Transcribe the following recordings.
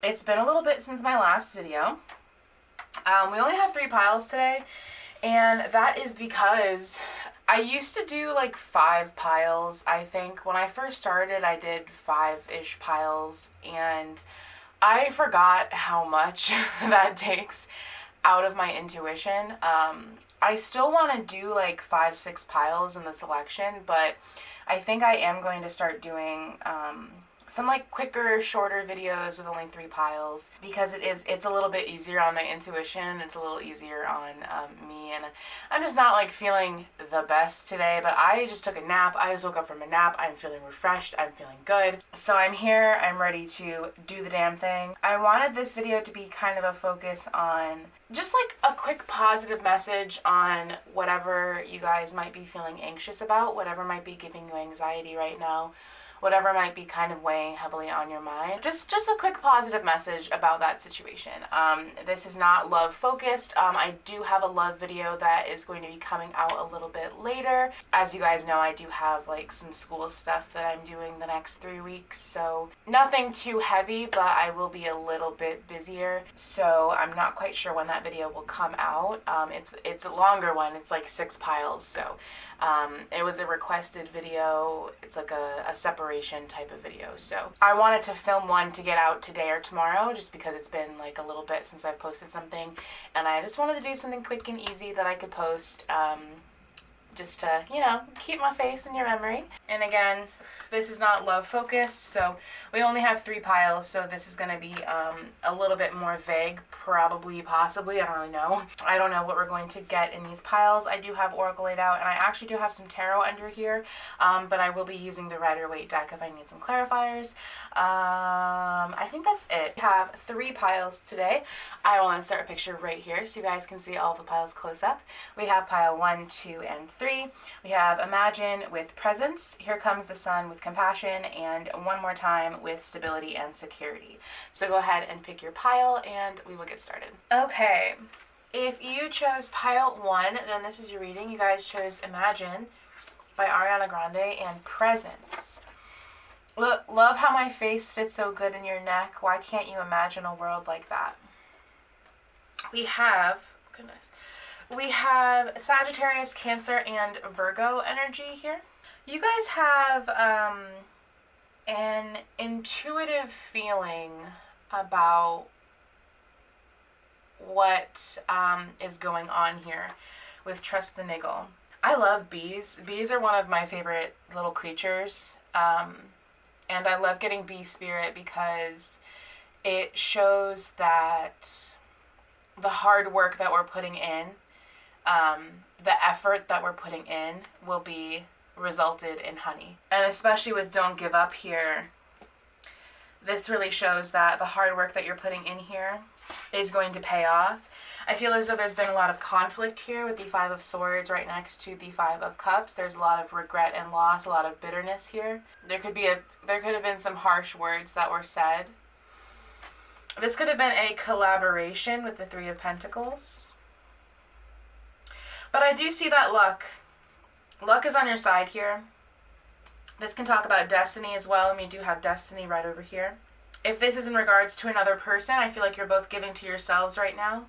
It's been a little bit since my last video. We only have 3 piles today, and that is because I used to do like 5 piles. I think when I first started I did 5-ish piles, and I forgot how much that takes out of my intuition. I still want to do like 5-6 piles in the selection, but I think I am going to start doing some like quicker, shorter videos with only 3 piles, because it's a little bit easier on my intuition. It's a little easier on me, and I'm just not like feeling the best today, but I just took a nap. I just woke up from a nap. I'm feeling refreshed. I'm feeling good. So I'm here. I'm ready to do the damn thing. I wanted this video to be kind of a focus on just like a quick positive message on whatever you guys might be feeling anxious about, whatever might be giving you anxiety right now, whatever might be kind of weighing heavily on your mind. Just a quick positive message about that situation. This is not love focused. I do have a love video that is going to be coming out a little bit later. As you guys know, I do have like some school stuff that I'm doing the next 3 weeks, so nothing too heavy, but I will be a little bit busier. So I'm not quite sure when that video will come out. It's a longer one. It's like 6 piles, so it was a requested video. It's like a separation type of video, so I wanted to film one to get out today or tomorrow, just because it's been like a little bit since I've posted something, and I just wanted to do something quick and easy that I could post, just to, you know, keep my face in your memory. And again, this is not love focused, so we only have 3 piles, so this is going to be a little bit more vague, probably, possibly, I don't really know. I don't know what we're going to get in these piles. I do have Oracle laid out, and I actually do have some tarot under here, but I will be using the Rider-Waite deck if I need some clarifiers. I think that's it. We have 3 piles today. I will insert a picture right here so you guys can see all the piles close up. We have pile 1, 2, and 3. We have Imagine with Presence, Here Comes the Sun with Compassion, and One More Time with Stability and Security. So go ahead and pick your pile and we will get started. Okay, if you chose pile 1, then this is your reading. You guys chose Imagine by Ariana Grande and Presence. Love how my face fits so good in your neck. Why can't you imagine a world like that? We have Sagittarius, Cancer, and Virgo energy here. You guys have an intuitive feeling about what is going on here with Trust the Niggle. I love bees. Bees are one of my favorite little creatures, and I love getting bee spirit because it shows that the hard work that we're putting in, the effort that we're putting in will be resulted in honey. And especially with Don't Give Up here, this really shows that the hard work that you're putting in here is going to pay off. I feel as though there's been a lot of conflict here with the 5 of Swords right next to the 5 of Cups. There's a lot of regret and loss, a lot of bitterness here. There could have been some harsh words that were said. This could have been a collaboration with the 3 of Pentacles. But I do see that luck. Luck is on your side here. This can talk about destiny as well, and we do have destiny right over here. If this is in regards to another person, I feel like you're both giving to yourselves right now.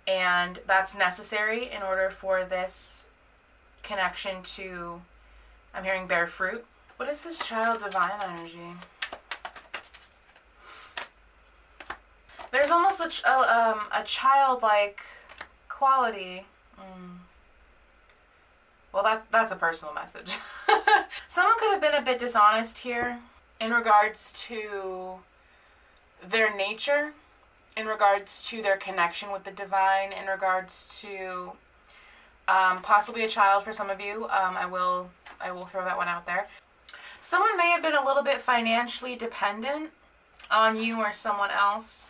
And that's necessary in order for this connection to, I'm hearing, bear fruit. What is this child divine energy? There's almost a childlike quality. Well, that's a personal message. Someone could have been a bit dishonest here in regards to their nature, in regards to their connection with the divine, in regards to possibly a child for some of you. I will throw that one out there. Someone may have been a little bit financially dependent on you or someone else.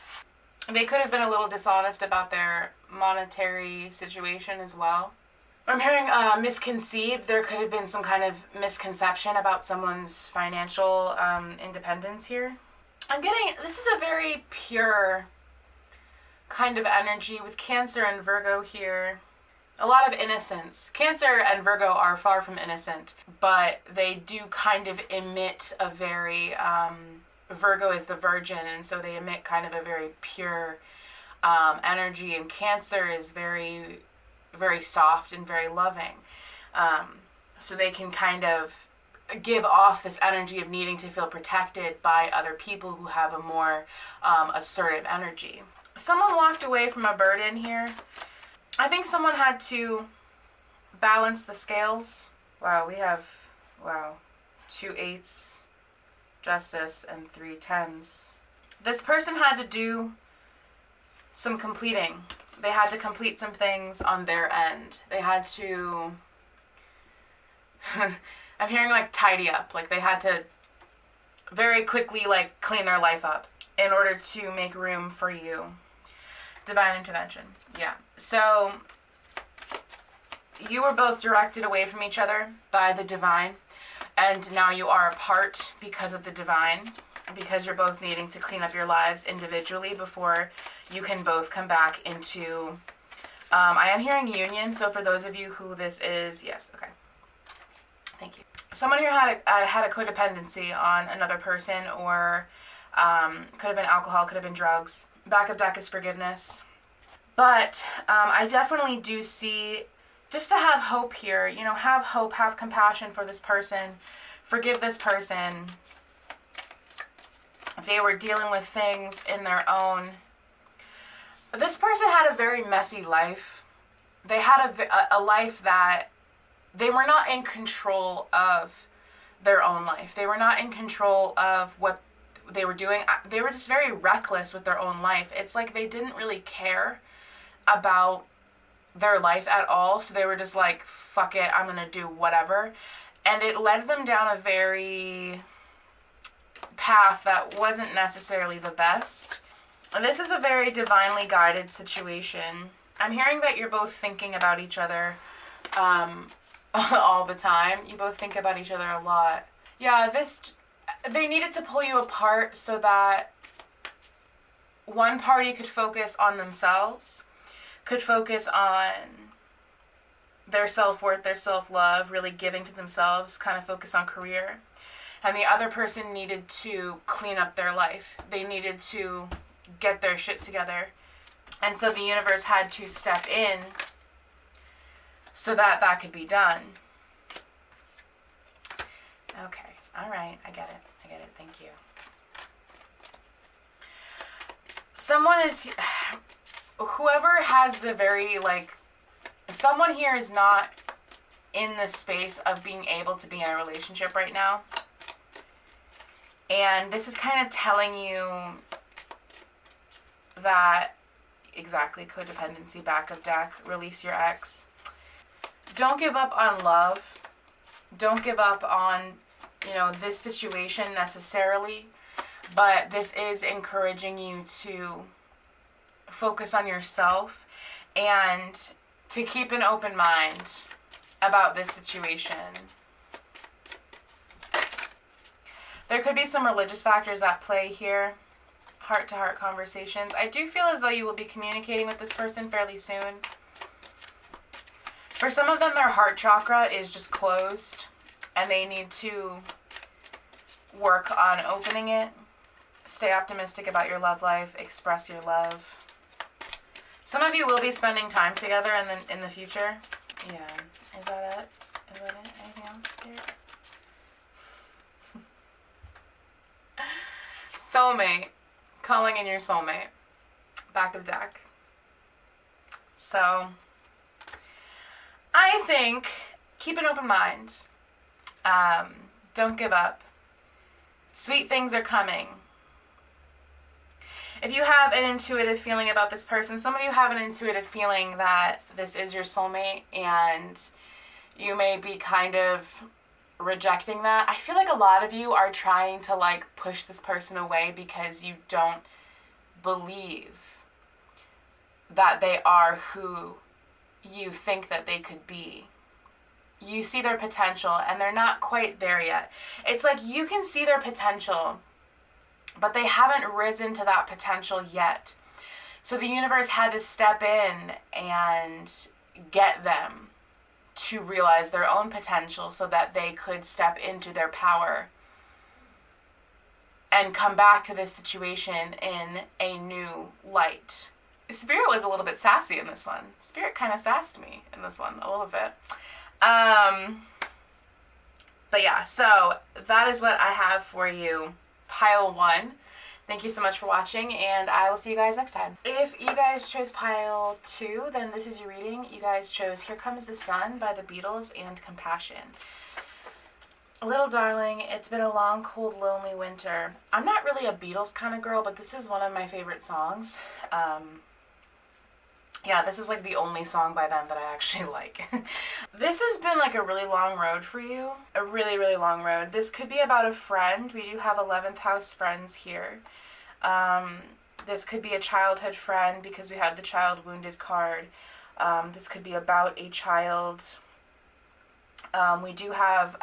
They could have been a little dishonest about their monetary situation as well. I'm hearing misconceived. There could have been some kind of misconception about someone's financial independence here. I'm getting, this is a very pure kind of energy with Cancer and Virgo here. A lot of innocence. Cancer and Virgo are far from innocent, but they do kind of emit a very Virgo is the virgin, and so they emit kind of a very pure energy, and Cancer is very, very soft and very loving. So they can kind of give off this energy of needing to feel protected by other people who have a more assertive energy. Someone walked away from a burden here. I think someone had to balance the scales. Wow, we have, 2 8s, Justice, and 3 10s. This person had to do some completing. They had to complete some things on their end. They had to, I'm hearing like tidy up. Like they had to very quickly like clean their life up in order to make room for you. Divine intervention. Yeah. So you were both directed away from each other by the divine, and now you are apart because of the divine, because you're both needing to clean up your lives individually before you can both come back into, I am hearing union, so for those of you who this is, yes, okay. Thank you. Someone here had a codependency on another person, or could have been alcohol, could have been drugs. Back of deck is forgiveness. But I definitely do see, just to have hope here, you know, have hope, have compassion for this person, forgive this person. They were dealing with things in their own. This person had a very messy life. They had a life that they were not in control of their own life. They were not in control of what they were doing. They were just very reckless with their own life. It's like they didn't really care about their life at all. So they were just like, fuck it, I'm gonna do whatever. And it led them down a very path that wasn't necessarily the best. And this is a very divinely guided situation. I'm hearing that you're both thinking about each other all the time. You both think about each other a lot. Yeah, they needed to pull you apart so that one party could focus on themselves, could focus on their self-worth, their self-love, really giving to themselves, kind of focus on career. And the other person needed to clean up their life. They needed to get their shit together. And so the universe had to step in so that that could be done. Okay. All right. I get it. Thank you. Whoever has the very, someone here is not in the space of being able to be in a relationship right now. And this is kind of telling you that, exactly, codependency, back of deck, release your ex. Don't give up on love. Don't give up on, this situation necessarily. But this is encouraging you to focus on yourself and to keep an open mind about this situation. There could be some religious factors at play here. Heart-to-heart conversations. I do feel as though you will be communicating with this person fairly soon. For some of them, their heart chakra is just closed, and they need to work on opening it. Stay optimistic about your love life. Express your love. Some of you will be spending time together in the future. Yeah. Is that it? Is that it? Anything else here? Soulmate. Calling in your soulmate. Back of deck. So, I think keep an open mind. Don't give up. Sweet things are coming. If you have an intuitive feeling about this person, some of you have an intuitive feeling that this is your soulmate, and you may be kind of rejecting that. I feel like a lot of you are trying to push this person away because you don't believe that they are who you think that they could be. You see their potential and they're not quite there yet. It's like you can see their potential, but they haven't risen to that potential yet. So the universe had to step in and get them to realize their own potential so that they could step into their power and come back to this situation in a new light. Spirit was a little bit sassy in this one. Spirit kind of sassed me in this one a little bit. But yeah, so that is what I have for you, pile 1. Thank you so much for watching, and I will see you guys next time. If you guys chose pile 2, then this is your reading. You guys chose Here Comes the Sun by the Beatles and Compassion. Little darling, it's been a long, cold, lonely winter. I'm not really a Beatles kind of girl, but this is one of my favorite songs. Yeah, this is like the only song by them that I actually like. This has been like a really long road for you. A really, really long road. This could be about a friend. We do have 11th house friends here. This could be a childhood friend because we have the child wounded card. This could be about a child. We do have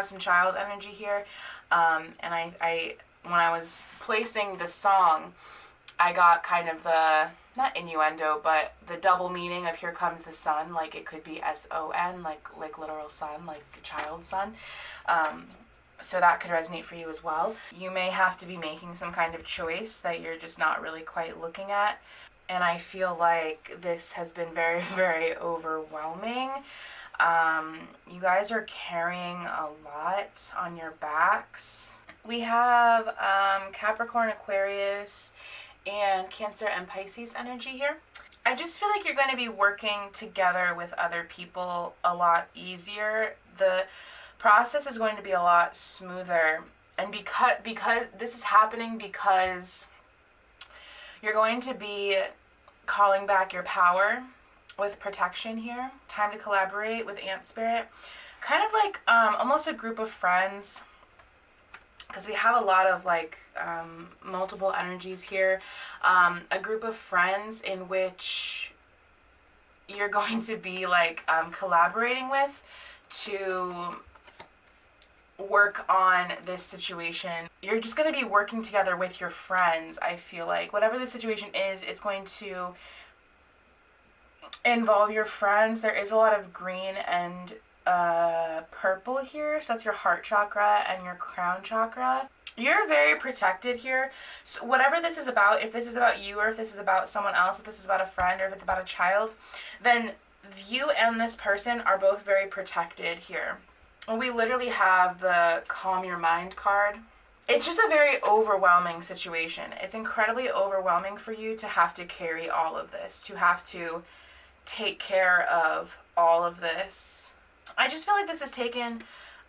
some child energy here. And I when I was placing the song, I got kind of the, not innuendo, but the double meaning of Here Comes the Sun. Like it could be S-O-N, like literal sun, like child sun. So that could resonate for you as well. You may have to be making some kind of choice that you're just not really quite looking at. And I feel like this has been very, very overwhelming. You guys are carrying a lot on your backs. We have Capricorn, Aquarius, and Cancer and Pisces energy here. I just feel like you're going to be working together with other people a lot easier. The process is going to be a lot smoother. And because this is happening because you're going to be calling back your power with protection here. Time to collaborate with Ant Spirit. Kind of like almost a group of friends, because we have a lot of like multiple energies here. A group of friends in which you're going to be like collaborating with to work on this situation. You're just going to be working together with your friends, I feel like. Whatever the situation is, it's going to involve your friends. There is a lot of green and purple here, so that's your heart chakra and your crown chakra. You're very protected here. So whatever this is about, if this is about you or if this is about someone else, if this is about a friend or if it's about a child, then you and this person are both very protected here. We literally have the Calm Your Mind card. It's just a very overwhelming situation. It's incredibly overwhelming for you to have to carry all of this, to have to take care of all of this. I just feel like this has taken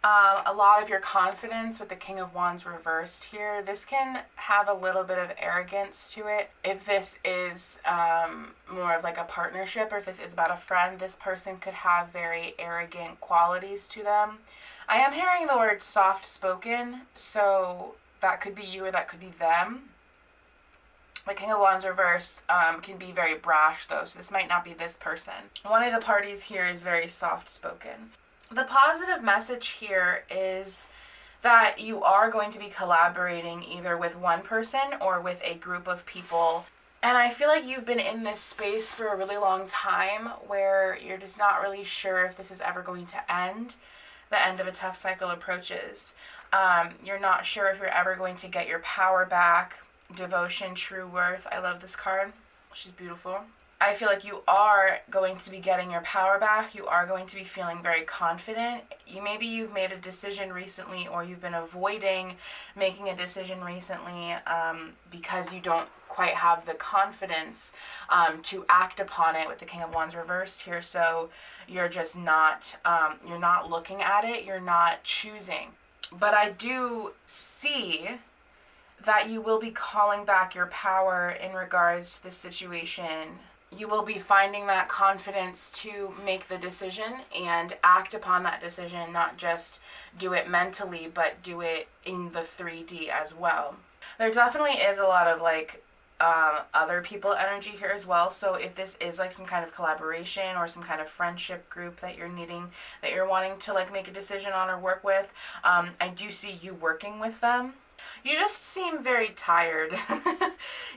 a lot of your confidence with the King of Wands reversed here. This can have a little bit of arrogance to it. If this is more of like a partnership, or if this is about a friend, this person could have very arrogant qualities to them. I am hearing the word soft-spoken, so that could be you or that could be them. The King of Wands reversed can be very brash though, so this might not be this person. One of the parties here is very soft-spoken. The positive message here is that you are going to be collaborating either with one person or with a group of people. And I feel like you've been in this space for a really long time where you're just not really sure if this is ever going to end. The end of a tough cycle approaches. You're not sure if you're ever going to get your power back. Devotion, true worth. I love this card. She's beautiful. I feel like you are going to be getting your power back. You are going to be feeling very confident. Maybe you've made a decision recently, or you've been avoiding making a decision recently because you don't quite have the confidence to act upon it with the King of Wands reversed here. So you're just not, you're not looking at it. You're not choosing. But I do see that you will be calling back your power in regards to this situation. You will be finding that confidence to make the decision and act upon that decision, not just do it mentally, but do it in the 3D as well. There definitely is a lot of like other people energy here as well. So if this is like some kind of collaboration or some kind of friendship group that you're needing, that you're wanting to like make a decision on or work with, I do see you working with them. You just seem very tired.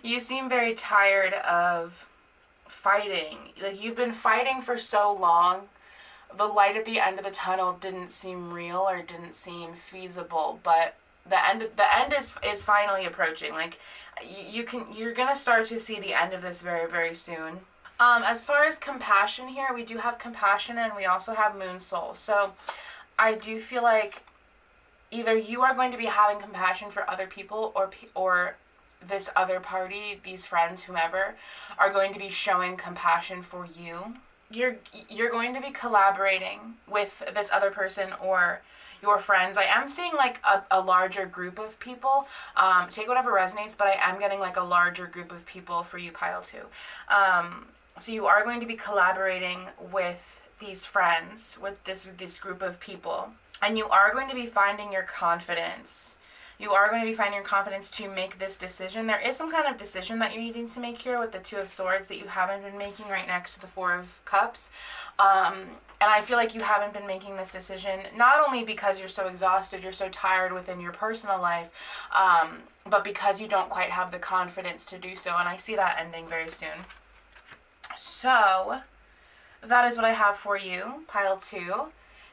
You seem very tired of fighting. Like you've been fighting for so long. The light at the end of the tunnel didn't seem real or didn't seem feasible, but the end is finally approaching. Like, you're gonna start to see the end of this very, very soon. As far as compassion here, we do have compassion, and we also have moon soul. So I do feel like either you are going to be having compassion for other people, or this other party, these friends, whomever, are going to be showing compassion for you. You're going to be collaborating with this other person or your friends. I am seeing like a larger group of people. Take whatever resonates, but I am getting like a larger group of people for you, pile 2. So you are going to be collaborating with these friends, with this group of people, and you are going to be finding your confidence. You are going to be finding your confidence to make this decision. There is some kind of decision that you're needing to make here with the 2 of Swords that you haven't been making right next to the 4 of Cups. And I feel like you haven't been making this decision, not only because you're so exhausted, you're so tired within your personal life, but because you don't quite have the confidence to do so. And I see that ending very soon. So that is what I have for you, pile 2.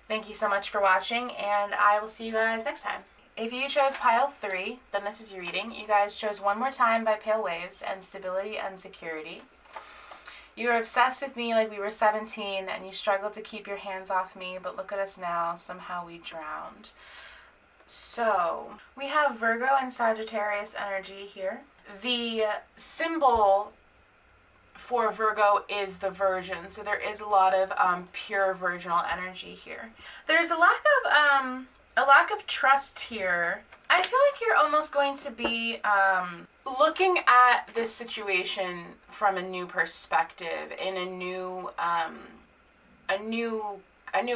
Thank you so much for watching, and I will see you guys next time. If you chose pile 3, then this is your reading. You guys chose One More Time by Pale Waves and Stability and Security. You were obsessed with me like we were 17, and you struggled to keep your hands off me, but look at us now, somehow we drowned. So, we have Virgo and Sagittarius energy here. The symbol for Virgo is the Virgin, so there is a lot of pure virginal energy here. There's a lack of trust here. I feel like you're almost going to be looking at this situation from a new perspective, in a new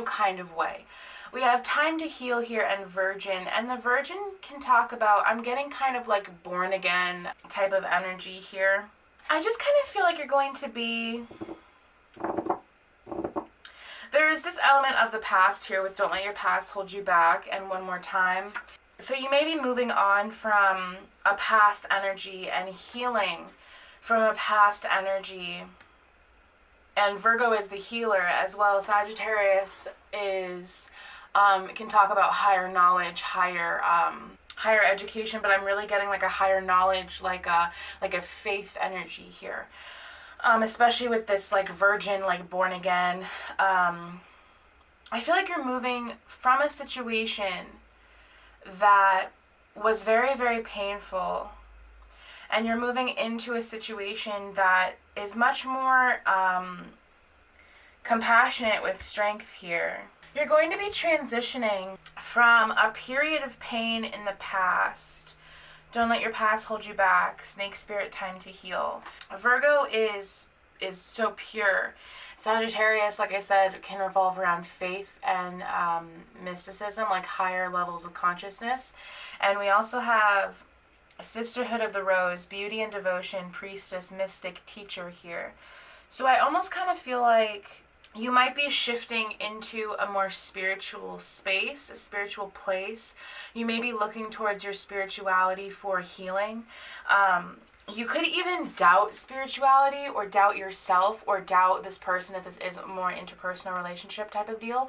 kind of way. We have time to heal here and Virgin, and the Virgin can talk about, I'm getting kind of like born again type of energy here. I just kind of feel like you're going to be... There is this element of the past here with Don't Let Your Past Hold You Back and One More Time. So you may be moving on from a past energy and healing from a past energy. And Virgo is the healer as well. Sagittarius is can talk about higher knowledge, higher education, but I'm really getting like a higher knowledge, like a faith energy here. Especially with this like Virgin, like born again. I feel like you're moving from a situation that was very, very painful, and you're moving into a situation that is much more compassionate, with strength here. You're going to be transitioning from a period of pain in the past. Don't let your past hold you back. Snake spirit, time to heal. Virgo is so pure. Sagittarius, like I said, can revolve around faith and mysticism, like higher levels of consciousness. And we also have Sisterhood of the Rose, beauty and devotion, priestess, mystic, teacher here. So I almost kind of feel like you might be shifting into a more spiritual space, a spiritual place. You may be looking towards your spirituality for healing. You could even doubt spirituality, or doubt yourself, or doubt this person if this is a more interpersonal relationship type of deal.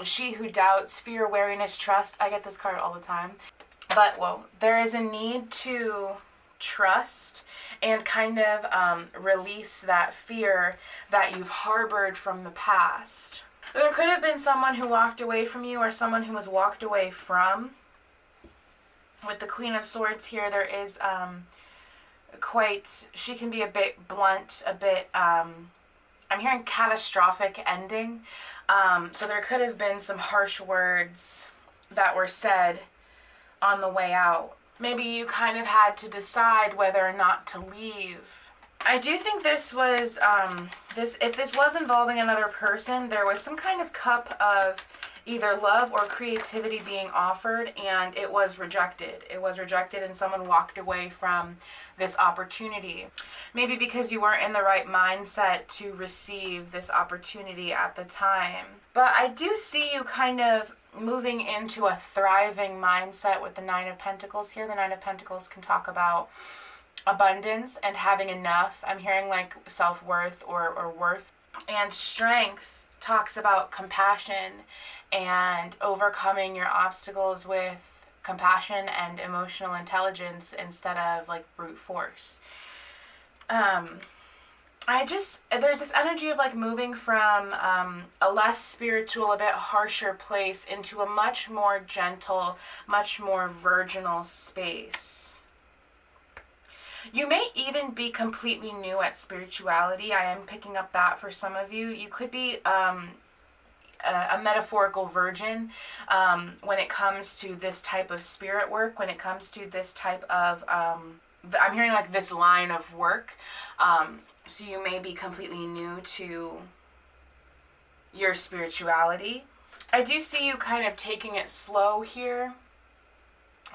She who doubts, fear, wariness, trust. I get this card all the time. But, whoa, there is a need to trust and kind of release that fear that you've harbored from the past. There could have been someone who walked away from you, or someone who was walked away from. With the Queen of Swords here, there is she can be a bit blunt, a bit, I'm hearing catastrophic ending. So there could have been some harsh words that were said on the way out. Maybe you kind of had to decide whether or not to leave. I do think this was, if this was involving another person, there was some kind of cup of either love or creativity being offered, and it was rejected. It was rejected, and someone walked away from this opportunity. Maybe because you weren't in the right mindset to receive this opportunity at the time. But I do see you kind of moving into a thriving mindset with the Nine of Pentacles here. The Nine of Pentacles can talk about abundance and having enough. I'm hearing like self-worth or worth. And strength talks about compassion and overcoming your obstacles with compassion and emotional intelligence instead of like brute force. There's this energy of like moving from a less spiritual, a bit harsher place into a much more gentle, much more virginal space. You may even be completely new at spirituality. I am picking up that for some of you. You could be a metaphorical virgin when it comes to this type of spirit work, when it comes to this type of, I'm hearing like this line of work. So you may be completely new to your spirituality. I do see you kind of taking it slow here.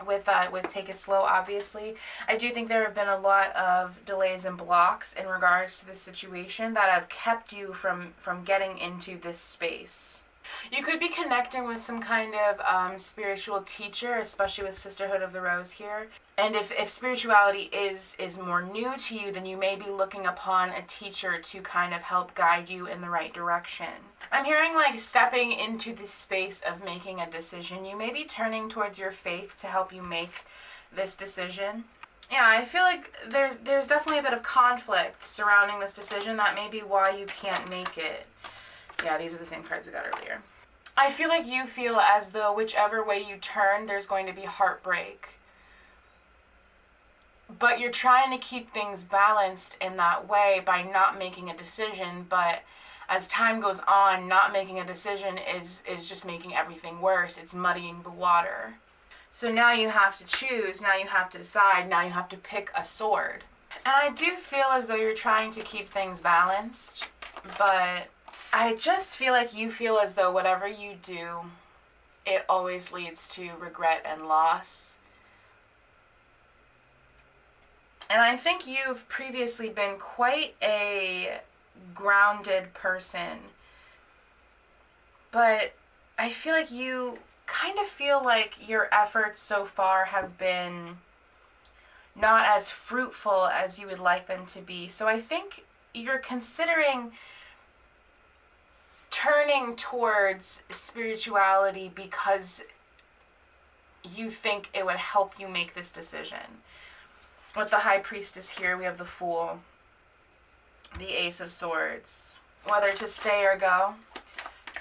With take it slow, obviously. I do think there have been a lot of delays and blocks in regards to this situation that have kept you from getting into this space. You could be connecting with some kind of spiritual teacher, especially with Sisterhood of the Rose here. And if spirituality is more new to you, then you may be looking upon a teacher to kind of help guide you in the right direction. I'm hearing like stepping into this space of making a decision. You may be turning towards your faith to help you make this decision. Yeah, I feel like there's definitely a bit of conflict surrounding this decision. That may be why you can't make it. Yeah, these are the same cards we got earlier. I feel like you feel as though whichever way you turn, there's going to be heartbreak. But you're trying to keep things balanced in that way by not making a decision. But as time goes on, not making a decision is just making everything worse. It's muddying the water. So now you have to choose. Now you have to decide. Now you have to pick a sword. And I do feel as though you're trying to keep things balanced. But I just feel like you feel as though whatever you do, it always leads to regret and loss. And I think you've previously been quite a grounded person. But I feel like you kind of feel like your efforts so far have been not as fruitful as you would like them to be. So I think you're considering turning towards spirituality because you think it would help you make this decision. With the High Priestess here, we have the Fool, the Ace of Swords. Whether to stay or go,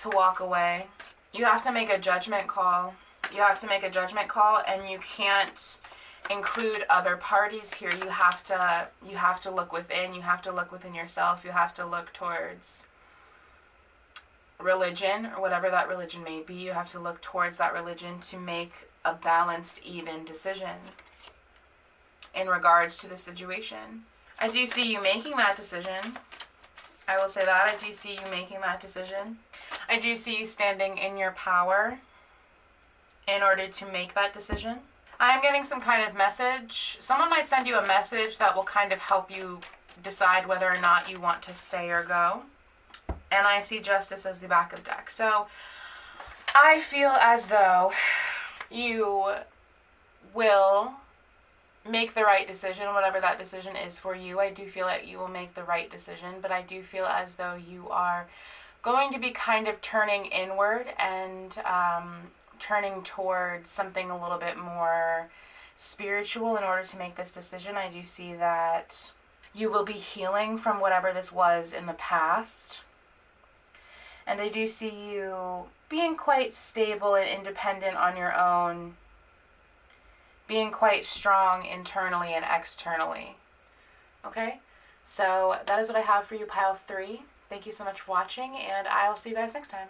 to walk away. You have to make a judgment call. You have to make a judgment call, and you can't include other parties here. You have to look within. You have to look within yourself. You have to look towards religion, or whatever that religion may be. You have to look towards that religion to make a balanced, even decision in regards to the situation. I do see you making that decision. I will say that. I do see you making that decision. I do see you standing in your power in order to make that decision. I'm getting some kind of message. Someone might send you a message that will kind of help you decide whether or not you want to stay or go. And I see Justice as the back of deck. So I feel as though you will make the right decision, whatever that decision is for you. I do feel like you will make the right decision, but I do feel as though you are going to be kind of turning inward and turning towards something a little bit more spiritual in order to make this decision. I do see that you will be healing from whatever this was in the past. And I do see you being quite stable and independent on your own, being quite strong internally and externally. Okay? So that is what I have for you, pile 3. Thank you so much for watching, and I will see you guys next time.